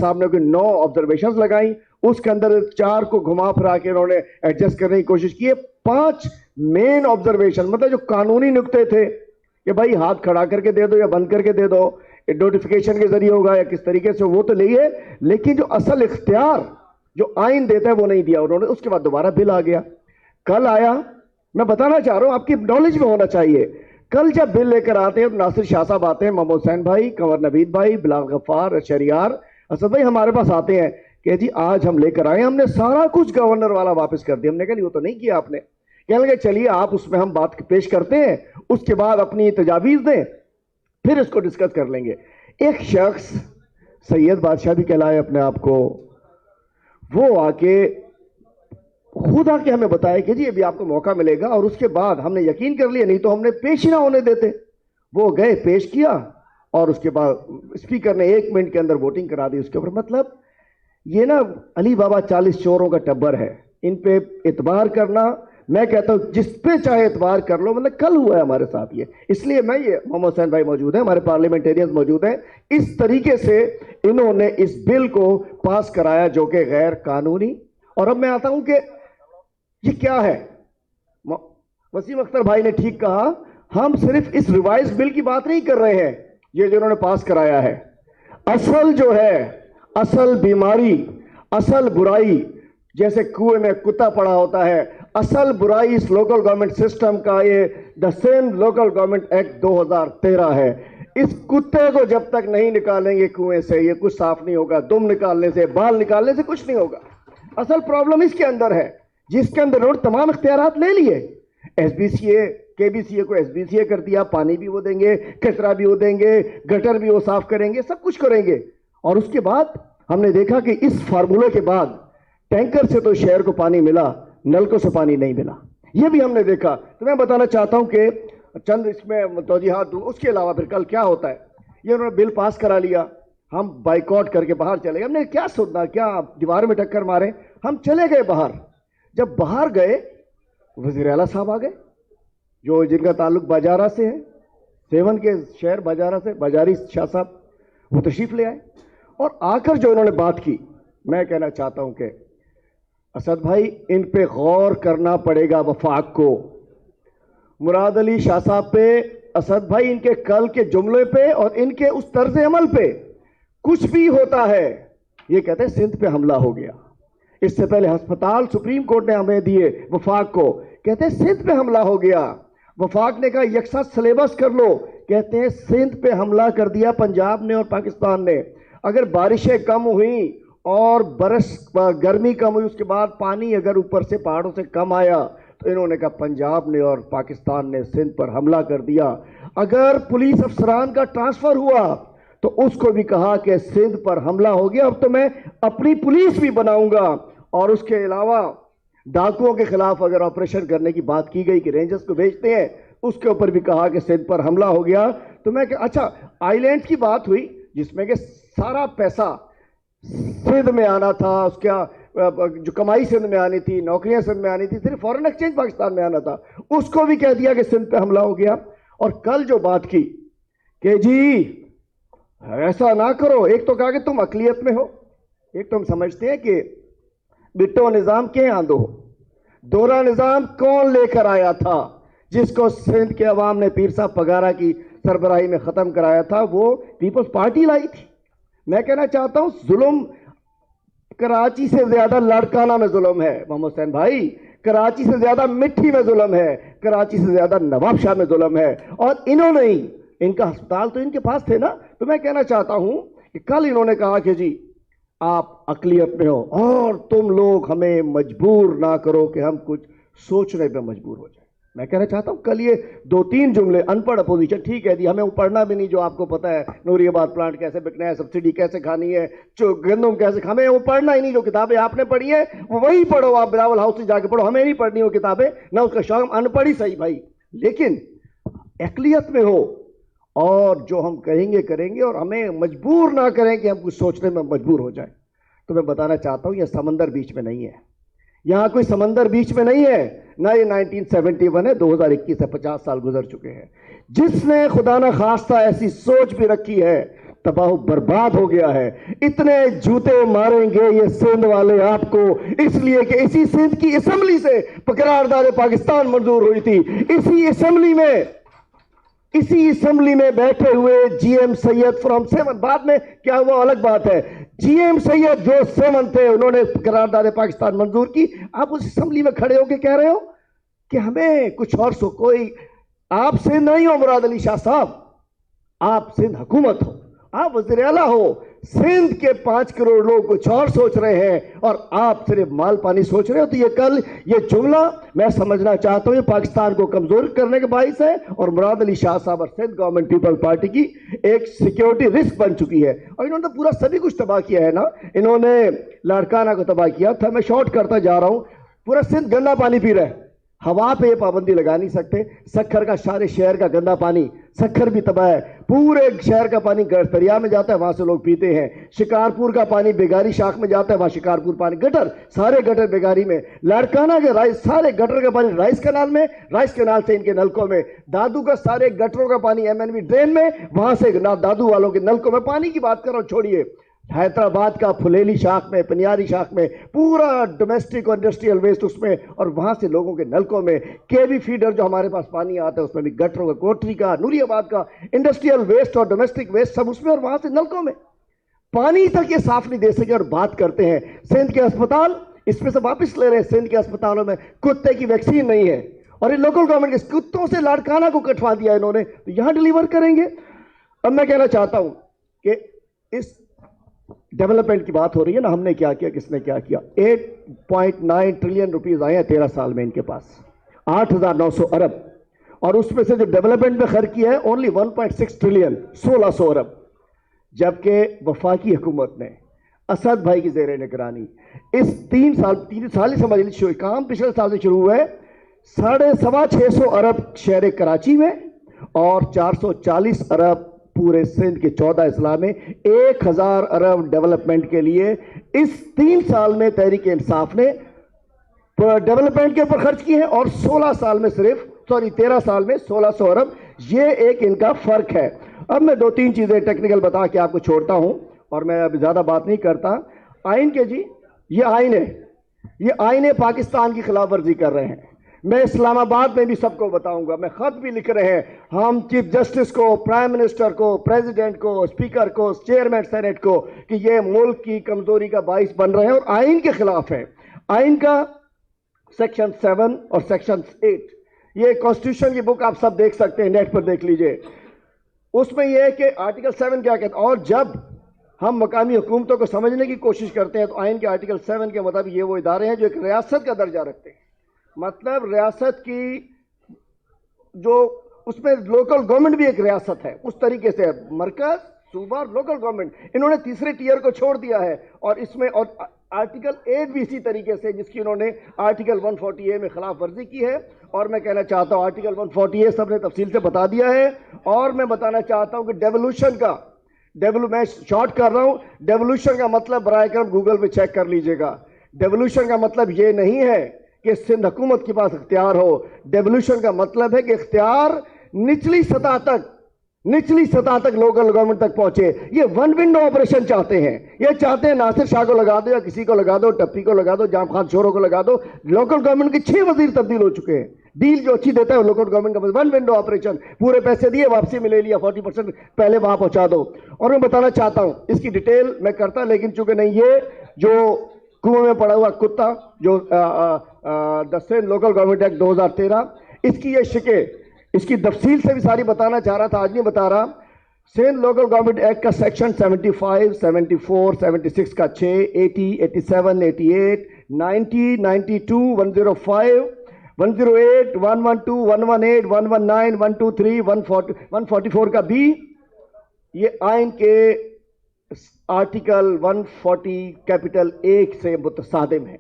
صاحب نے کوئی 9 آبزرویشنز لگائیں, اس کے اندر 4 کو گھما پھرا کے انہوں نے ایڈجسٹ کرنے کی کوشش کی ہے. 5 مین آبزرویشن مطلب جو قانونی نقطے تھے کہ بھائی ہاتھ کھڑا کر کے دے دو یا بند کر کے دے دو, نوٹیفیکیشن کے ذریعے ہوگا یا کس طریقے سے, وہ تو لیے, لیکن جو اصل اختیار جو آئین دیتا ہے وہ نہیں دیا انہوں نے. اس کے بعد دوبارہ بل آ گیا, کل آیا. میں بتانا چاہ رہا ہوں, آپ کی نالج میں ہونا چاہیے, کل جب بل لے کر آتے ہیں ناصر شاہ صاحب آتے ہیں, محمد حسین بھائی, کنور نوید بھائی, بلال غفار, شہریار, اسد بھائی ہمارے پاس آتے ہیں کہ جی آج ہم لے کر آئے, ہم نے سارا کچھ گورنر والا واپس کر دیا. ہم نے کہا نہیں وہ تو نہیں کیا آپ نے. کہنے لگے چلیے آپ اس میں ہم بات پیش کرتے ہیں, اس کے بعد اپنی تجاویز دیں, پھر اس کو ڈسکس کر لیں گے. ایک شخص سید بادشاہ بھی کہلائے اپنے آپ کو, وہ آ کے خود آ کے ہمیں بتایا کہ جی ابھی آپ کو موقع ملے گا, اور اس کے بعد ہم نے یقین کر لیا, نہیں تو ہم نے پیش ہی نہ ہونے دیتے. وہ گئے, پیش کیا, اور اس کے بعد اسپیکر نے 1 منٹ کے اندر ووٹنگ کرا دی اس کے اوپر. مطلب یہ نا علی بابا 40 چوروں کا ٹبر ہے, ان پہ اعتبار کرنا, میں کہتا ہوں جس پہ چاہے اعتبار کر لو. مطلب کل ہوا ہے ہمارے ساتھ یہ, اس لیے میں یہ محمد حسین بھائی موجود ہیں, ہمارے پارلیمنٹیرینز موجود ہیں, اس طریقے سے انہوں نے اس بل کو پاس کرایا جو کہ غیر قانونی. اور اب میں آتا ہوں کہ یہ کیا ہے. وسیم اختر بھائی نے ٹھیک کہا, ہم صرف اس ریوائز بل کی بات نہیں کر رہے ہیں, یہ جو انہوں نے پاس کرایا ہے, اصل جو ہے, اصل بیماری, اصل برائی, جیسے کنویں میں کتا پڑا ہوتا ہے, اصل برائی اس لوکل گورنمنٹ سسٹم کا یہ the same local government act 2013 ہے. اس کتے کو جب تک نہیں نکالیں گے کنویں سے, یہ کچھ صاف نہیں ہوگا. دم نکالنے سے, بال نکالنے سے کچھ نہیں ہوگا. اصل پرابلم اس کے اندر ہے, جس کے اندر انہوں نے تمام اختیارات لے لیے. ایس بی سی اے, کے بی سی اے کو ایس بی سی اے کر دیا, پانی بھی وہ دیں گے, کچرا بھی وہ دیں گے, گٹر بھی وہ صاف کریں گے, سب کچھ کریں گے. اور اس کے بعد ہم نے دیکھا کہ اس فارمولے کے بعد ٹینکر سے تو شہر کو پانی ملا, نلکوں سے پانی نہیں ملا. یہ بھی ہم نے دیکھا. تو میں بتانا چاہتا ہوں کہ چند اس میں توضیحات دوں. اس کے علاوہ پھر کل کیا ہوتا ہے, یہ انہوں نے بل پاس کرا لیا, ہم بائیکاٹ کر کے باہر چلے گئے. ہم نے کیا سننا, کیا دیوار میں ٹکر مارے, ہم چلے گئے باہر. جب باہر گئے, وزیر اعلیٰ صاحب آ گئے, جو جن کا تعلق باجارہ سے ہے, 7 کے شہر باجارہ سے, باجاری شاہ صاحب, وہ تشریف لے آئے. اور آ کر جو انہوں نے بات کی, میں کہنا چاہتا ہوں کہ اسد بھائی ان پہ غور کرنا پڑے گا وفاق کو. مراد علی شاہ صاحب پہ, اسد بھائی ان کے کل کے جملے پہ اور ان کے اس طرز عمل پہ کچھ بھی ہوتا ہے, یہ کہتے ہیں سندھ پہ حملہ ہو گیا. اس سے پہلے ہسپتال سپریم کورٹ نے ہمیں دیے وفاق کو, کہتے ہیں سندھ پہ حملہ ہو گیا. وفاق نے کہا یکساں سلیبس کر لو, کہتے ہیں سندھ پہ حملہ کر دیا پنجاب نے اور پاکستان نے. اگر بارشیں کم ہوئیں اور گرمی کم ہوئی, اس کے بعد پانی اگر اوپر سے پہاڑوں سے کم آیا, تو انہوں نے کہا پنجاب نے اور پاکستان نے سندھ پر حملہ کر دیا. اگر پولیس افسران کا ٹرانسفر ہوا تو اس کو بھی کہا کہ سندھ پر حملہ ہو گیا, اب تو میں اپنی پولیس بھی بناؤں گا. اور اس کے علاوہ ڈاکوؤں کے خلاف اگر آپریشن کرنے کی بات کی گئی کہ رینجرز کو بھیجتے ہیں, اس کے اوپر بھی کہا کہ سندھ پر حملہ ہو گیا. تو میں کہ اچھا آئی لینڈ کی بات ہوئی, جس میں کہ سارا پیسہ سندھ میں آنا تھا, اس کا جو کمائی سندھ میں آنی تھی, نوکریاں سندھ میں آنی تھی, صرف فورن ایکسچینج پاکستان میں آنا تھا, اس کو بھی کہہ دیا کہ سندھ پہ حملہ ہو گیا. اور کل جو بات کی کہ جی ایسا نہ کرو, ایک تو کہا کہ تم اقلیت میں ہو, ایک تو ہم سمجھتے ہیں کہ بٹو نظام کے آندو ہو. دورہ نظام کون لے کر آیا تھا, جس کو سندھ کے عوام نے پیر صاحب پگارا کی سربراہی میں ختم کرایا تھا, وہ پیپلز پارٹی لائی تھی. میں کہنا چاہتا ہوں ظلم کراچی سے زیادہ لاڑکانہ میں ظلم ہے محمد حسین بھائی, کراچی سے زیادہ مٹھی میں ظلم ہے, کراچی سے زیادہ نواب شاہ میں ظلم ہے. اور انہوں نے ہی, ان کا ہسپتال تو ان کے پاس تھے نا. تو میں کہنا چاہتا ہوں کہ کل انہوں نے کہا کہ جی آپ اقلیت میں ہو اور تم لوگ ہمیں مجبور نہ کرو کہ ہم کچھ سوچنے پہ مجبور ہو جائیں. میں کہنا چاہتا ہوں کل یہ 2-3 جملے, ان پڑھ اپوزیشن ٹھیک ہے جی, ہمیں وہ پڑھنا بھی نہیں جو آپ کو پتا ہے, نوری آباد پلانٹ کیسے بکنا ہے, سبسڈی کیسے کھانی ہے, گندم کیسے, ہمیں وہ پڑھنا ہی نہیں. جو کتابیں آپ نے پڑھی ہیں وہی پڑھو, آپ بلاول ہاؤس سے جا کے پڑھو, ہمیں نہیں پڑھنی وہ کتابیں, نہ اس کا شوق. ان پڑھی صحیح بھائی, لیکن اقلیت میں ہو اور جو ہم کہیں گے کریں گے, اور ہمیں مجبور نہ کریں کہ ہم کچھ سوچنے میں مجبور ہو جائیں. تو میں بتانا چاہتا ہوں یہ سمندر بیچ میں نہیں ہے, یہاں کوئی سمندر بیچ میں نہیں ہے, نہ یہ 1971 ہے, 2021 ہے, 50 سال گزر چکے ہیں. جس نے خدا نہ خواستہ ایسی سوچ بھی رکھی ہے تباہ و برباد ہو گیا ہے. اتنے جوتے ماریں گے یہ سندھ والے آپ کو، اس لیے کہ اسی سندھ کی اسمبلی سے قرارداد پاکستان منظور ہوئی تھی. اسی اسمبلی میں بیٹھے ہوئے جی ایم سید فرام 7، بعد میں کیا ہوا الگ بات ہے. جی ایم سید جو 7 تھے، انہوں نے قرارداد پاکستان منظور کی. آپ اس اسمبلی میں کھڑے ہو کے کہہ رہے ہو کہ ہمیں کچھ اور کوئی، آپ سندھ نہیں ہو مراد علی شاہ صاحب، آپ سندھ حکومت ہو، آپ وزیر اعلیٰ ہو. سندھ کے 5 کروڑ لوگ کچھ اور سوچ رہے ہیں اور آپ صرف مال پانی سوچ رہے ہو. تو یہ جملہ میں سمجھنا چاہتا ہوں یہ پاکستان کو کمزور کرنے کے باعث ہے، اور مراد علی شاہ صاحب اور سندھ گورنمنٹ پیپل پارٹی کی ایک سیکیورٹی رسک بن چکی ہے. اور انہوں نے پورا سبھی کچھ تباہ کیا ہے نا. انہوں نے لاڑکانہ کو تباہ کیا تھا. میں شارٹ کرتا جا رہا ہوں. پورا سندھ گندا پانی پی رہا ہے. ہوا پہ یہ پابندی لگا نہیں سکتے. سکھر کا سارے شہر کا گندا پانی، سکھر بھی تباہ ہے. پورے شہر کا پانی دریا میں جاتا ہے، وہاں سے لوگ پیتے ہیں. شکارپور کا پانی بیگاری شاخ میں جاتا ہے، وہاں شکارپور پانی گٹر، سارے گٹر بیگاری میں. لاڑکانہ کے سارے گٹر کا پانی رائس کنال میں، رائس کنال سے ان کے نلکوں میں. دادو کا سارے گٹروں کا پانی ایم این وی ڈرین میں، وہاں سے دادو والوں کے نلکوں میں. پانی کی بات کر رہا ہوں، چھوڑیے. حیدرآباد کا پھلیلی شاخ میں، پنیاری شاخ میں پورا ڈومیسٹک اور انڈسٹریل ویسٹ اس میں، اور وہاں سے لوگوں کے نلکوں میں. کے وی فیڈر جو ہمارے پاس پانی آتا ہے اس میں بھی گٹروں کا، کوٹری کا، نوری آباد کا انڈسٹریل ویسٹ اور ڈومیسٹک ویسٹ سب اس میں، اور وہاں سے نلکوں میں. پانی تک یہ صاف نہیں دے سکے. اور بات کرتے ہیں سندھ کے اسپتال، اس میں سے واپس لے رہے ہیں. سندھ کے اسپتالوں میں کتے کی ویکسین نہیں ہے، اور یہ لوکل گورنمنٹ کے کتوں سے لاڑکانہ کو کٹوا دیا انہوں نے، تو یہاں ڈیلیور کریں گے. اب میں کہنا چاہتا ہوں کہ اس ڈیولپمنٹ کی بات ہو رہی ہے نا، ہم نے کیا کیا، کس نے کیا کیا. 8.9 ٹریلین روپیز آئے ہیں 13 سال میں ان کے پاس، 8,900 ارب. اور اس میں سے جو ڈیولپمنٹ میں خرچ کیا ہے اونلی 1.6 ٹریلین، 1,600 ارب. جبکہ وفاقی حکومت نے اسد بھائی کی زیر نگرانی اس 3 سال ہی سمجھ لیجیے، کام پچھلے سال سے شروع ہوا ہے. 650 ارب شہر کراچی میں اور 440 ارب پورے سندھ کے 14 اضلاع میں. 1,000 ارب ڈیولپمنٹ کے لیے اس 3 سال میں تحریک انصاف نے ڈیولپمنٹ کے اوپر خرچ کی ہے، اور 13 سال میں 1,600 ارب. یہ ایک ان کا فرق ہے. اب میں 2-3 چیزیں ٹیکنیکل بتا کے آپ کو چھوڑتا ہوں، اور میں اب زیادہ بات نہیں کرتا. آئین کے جی، یہ آئین پاکستان کی خلاف ورزی کر رہے ہیں. میں اسلام آباد میں بھی سب کو بتاؤں گا. میں خط بھی لکھ رہے ہیں ہم چیف جسٹس کو، پرائم منسٹر کو، پریزیڈنٹ کو، اسپیکر کو، چیئرمین سینٹ کو، کہ یہ ملک کی کمزوری کا باعث بن رہے ہیں اور آئین کے خلاف ہے. آئین کا سیکشن 7 اور سیکشن 8، یہ کانسٹیٹیوشن کی بک آپ سب دیکھ سکتے ہیں، نیٹ پر دیکھ لیجئے. اس میں یہ ہے کہ آرٹیکل 7 کیا کہتا ہے. اور جب ہم مقامی حکومتوں کو سمجھنے کی کوشش کرتے ہیں تو آئین کے آرٹیکل 7 کے مطابق یہ وہ ادارے ہیں جو ایک ریاست کا درجہ رکھتے ہیں. مطلب ریاست کی جو اس میں لوکل گورنمنٹ بھی ایک ریاست ہے، اس طریقے سے مرکز، صوبہ اور لوکل گورنمنٹ، انہوں نے تیسرے ٹیئر کو چھوڑ دیا ہے. اور اس میں اور آرٹیکل 8 بھی اسی طریقے سے، جس کی انہوں نے آرٹیکل 140A میں خلاف ورزی کی ہے. اور میں کہنا چاہتا ہوں آرٹیکل 140A سب نے تفصیل سے بتا دیا ہے. اور میں بتانا چاہتا ہوں کہ ڈیولوشن کا میں شارٹ کر رہا ہوں. ڈیولوشن کا مطلب برائے کرم گوگل پہ چیک کر لیجئے گا. ڈیولوشن کا مطلب یہ نہیں ہے کہ سندھ حکومت کے پاس اختیار ہو. ڈیولوشن کا مطلب ہے کہ اختیار نچلی سطح تک لوکل گورنمنٹ تک پہنچے. یہ ون ونڈو آپریشن چاہتے ہیں. یہ چاہتے ہیں ناصر شاہ کو لگا دو یا کسی کو لگا دو، ٹپی کو لگا دو، جام خان شوروں کو لگا دو. لوکل گورنمنٹ کے 6 وزیر تبدیل ہو چکے ہیں. ڈیل جو اچھی دیتا ہے وہ لوکل گورنمنٹ کا ون ونڈو آپریشن. پورے پیسے دیے، واپسی میں لے لیا، 40% پہلے وہاں پہنچا دو. اور میں بتانا چاہتا ہوں اس کی ڈیٹیل میں کرتا، لیکن چونکہ نہیں، یہ جو کنویں میں پڑا ہوا کتا جو سندھ لوکل گورنمنٹ ایکٹ 2013، اس کی یہ شکیں، اس کی تفصیل سے بھی ساری بتانا چاہ رہا تھا، آج نہیں بتا رہا. سندھ لوکل گورنمنٹ ایکٹ کا سیکشن 75، 74، 76 کا 6، 80، 87، 88، 90، 92، 105، 108، 112، 118، 119، 123، 144 کا بھی یہ آئین کے آرٹیکل 140 کیپٹل 1 سے متصادم ہے.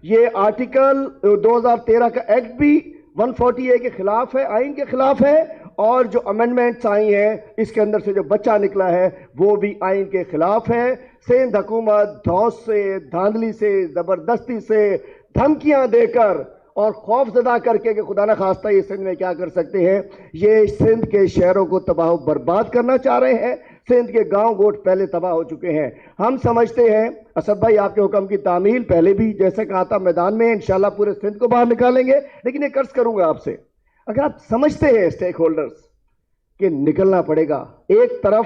یہ آرٹیکل 2013 کا ایکٹ بھی 140A کے خلاف ہے، آئین کے خلاف ہے. اور جو امینڈمنٹس آئی ہیں اس کے اندر سے جو بچہ نکلا ہے وہ بھی آئین کے خلاف ہے. سندھ حکومت دھوس سے، دھاندلی سے، زبردستی سے، دھمکیاں دے کر اور خوف زدہ کر کے کہ خدا نہ خواستہ یہ سندھ میں کیا کر سکتے ہیں، یہ سندھ کے شہروں کو تباہ و برباد کرنا چاہ رہے ہیں. سندھ کے گاؤں گوٹ پہلے تباہ ہو چکے ہیں. ہم سمجھتے ہیں اسد بھائی آپ کے حکم کی تعمیل پہلے بھی جیسے کہا تھا میدان میں انشاءاللہ پورے سندھ کو باہر نکالیں گے. لیکن ایک عرض کروں گا آپ سے, اگر آپ سمجھتے ہیں سٹیک ہولڈرز کہ نکلنا پڑے گا, ایک طرف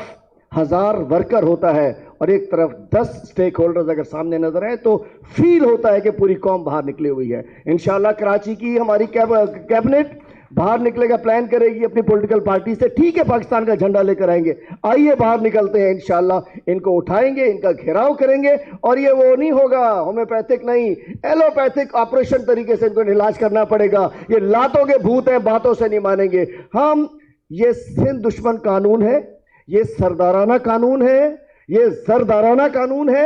1000 ورکر ہوتا ہے اور ایک طرف 10 سٹیک ہولڈرز اگر سامنے نظر آئے تو فیل ہوتا ہے کہ پوری قوم باہر نکلی ہوئی ہے. انشاءاللہ کراچی کی ہماری کیبنٹ باہر نکلے گا, پلان کرے گی اپنی پولیٹیکل پارٹی سے, ٹھیک ہے پاکستان کا جھنڈا لے کر آئیں گے, آئیے باہر نکلتے ہیں انشاءاللہ, ان کو اٹھائیں گے, ان کا گھیراؤ کریں گے. اور یہ وہ نہیں ہوگا ہومیوپیتھک نہیں, ایلوپیتھک آپریشن طریقے سے ان کو علاج کرنا پڑے گا. یہ لاتوں کے بھوت ہیں, باتوں سے نہیں مانیں گے ہم. یہ سندھ دشمن قانون ہے, یہ سردارانہ قانون ہے, یہ زردارانہ قانون ہے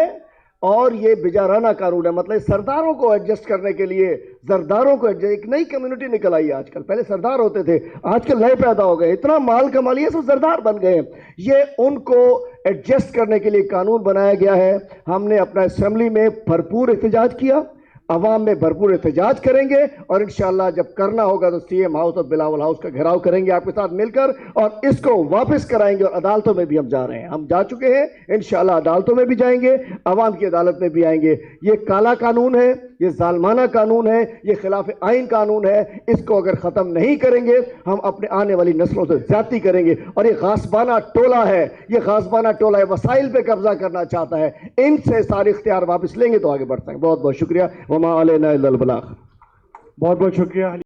اور یہ بجارانہ قانون ہے. مطلب سرداروں کو ایڈجسٹ کرنے کے لیے زرداروں کو ایک نئی کمیونٹی نکل آئی ہے آج کل. پہلے سردار ہوتے تھے, آج کل نئے پیدا ہو گئے, اتنا مال کما لیا سب زردار بن گئے. یہ ان کو ایڈجسٹ کرنے کے لیے قانون بنایا گیا ہے. ہم نے اپنا اسمبلی میں بھرپور احتجاج کیا, عوام میں بھرپور احتجاج کریں گے اور انشاءاللہ جب کرنا ہوگا تو سی ایم ہاؤس اور بلاول ہاؤس کا گھیراؤ کریں گے آپ کے ساتھ مل کر اور اس کو واپس کرائیں گے. اور عدالتوں میں بھی ہم جا رہے ہیں, ہم جا چکے ہیں, انشاءاللہ عدالتوں میں بھی جائیں گے, عوام کی عدالت میں بھی آئیں گے. یہ کالا قانون ہے, یہ ظالمانہ قانون ہے, یہ خلاف آئین قانون ہے. اس کو اگر ختم نہیں کریں گے ہم اپنے آنے والی نسلوں سے زیادتی کریں گے. اور یہ غاصبانہ ٹولہ ہے, یہ غاصبانہ ٹولہ ہے, وسائل پہ قبضہ کرنا چاہتا ہے. ان سے سارے اختیار واپس لیں گے تو آگے بڑھ سکیں. بہت بہت شکریہ. وما علینا الا البلاغ. بہت بہت شکریہ.